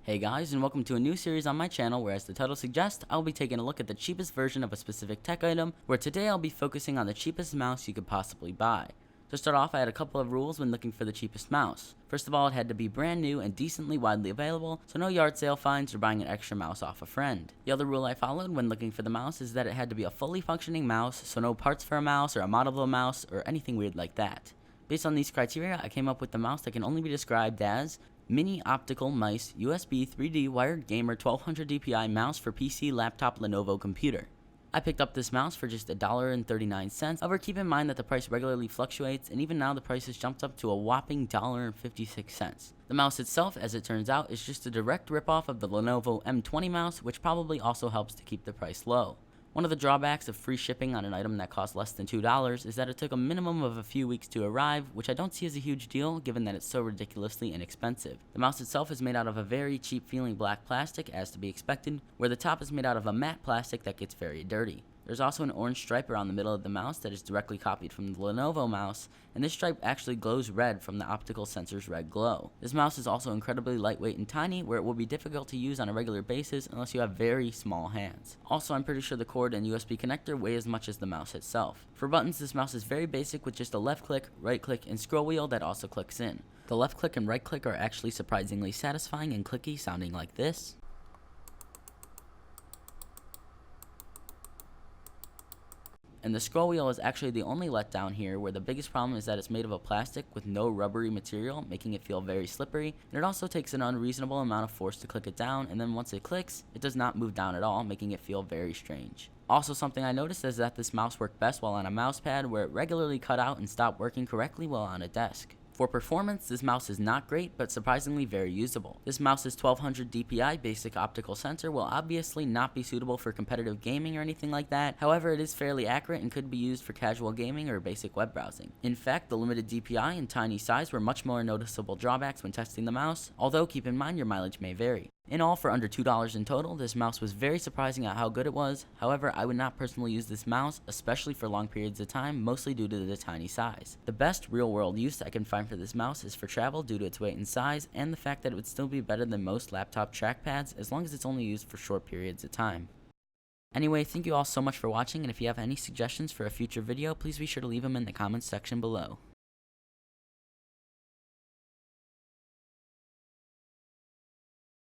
Hey guys, and welcome to a new series on my channel where, as the title suggests, I'll be taking a look at the cheapest version of a specific tech item, where today I'll be focusing on the cheapest mouse you could possibly buy. To start off, I had a couple of rules when looking for the cheapest mouse. First of all, it had to be brand new and decently widely available, so no yard sale fines or buying an extra mouse off a friend. The other rule I followed when looking for the mouse is that it had to be a fully functioning mouse, so no parts for a mouse or a model of a mouse or anything weird like that. Based on these criteria, I came up with the mouse that can only be described as Mini Optical Mice USB 3D Wired Gamer 1200 DPI Mouse for PC Laptop Lenovo Computer. I picked up this mouse for just $1.39, however keep in mind that the price regularly fluctuates, and even now the price has jumped up to a whopping $1.56. The mouse itself, as it turns out, is just a direct ripoff of the Lenovo M20 mouse, which probably also helps to keep the price low. One of the drawbacks of free shipping on an item that costs less than $2 is that it took a minimum of a few weeks to arrive, which I don't see as a huge deal given that it's so ridiculously inexpensive. The mouse itself is made out of a very cheap feeling black plastic, as to be expected, where the top is made out of a matte plastic that gets very dirty. There's also an orange stripe around the middle of the mouse that is directly copied from the Lenovo mouse, and this stripe actually glows red from the optical sensor's red glow. This mouse is also incredibly lightweight and tiny, where it will be difficult to use on a regular basis unless you have very small hands. Also, I'm pretty sure the cord and USB connector weigh as much as the mouse itself. For buttons, this mouse is very basic with just a left click, right click, and scroll wheel that also clicks in. The left click and right click are actually surprisingly satisfying and clicky, sounding like this. And the scroll wheel is actually the only letdown here, where the biggest problem is that it's made of a plastic with no rubbery material, making it feel very slippery, and it also takes an unreasonable amount of force to click it down, and then once it clicks, it does not move down at all, making it feel very strange. Also, something I noticed is that this mouse worked best while on a mouse pad, where it regularly cut out and stopped working correctly while on a desk. For performance, this mouse is not great, but surprisingly very usable. This mouse's 1200 DPI basic optical sensor will obviously not be suitable for competitive gaming or anything like that, however it is fairly accurate and could be used for casual gaming or basic web browsing. In fact, the limited DPI and tiny size were much more noticeable drawbacks when testing the mouse, although keep in mind your mileage may vary. In all, for under $2 in total, this mouse was very surprising at how good it was. However, I would not personally use this mouse, especially for long periods of time, mostly due to the tiny size. The best real-world use I can find for this mouse is for travel due to its weight and size, and the fact that it would still be better than most laptop trackpads as long as it's only used for short periods of time. Anyway, thank you all so much for watching, and if you have any suggestions for a future video, please be sure to leave them in the comments section below.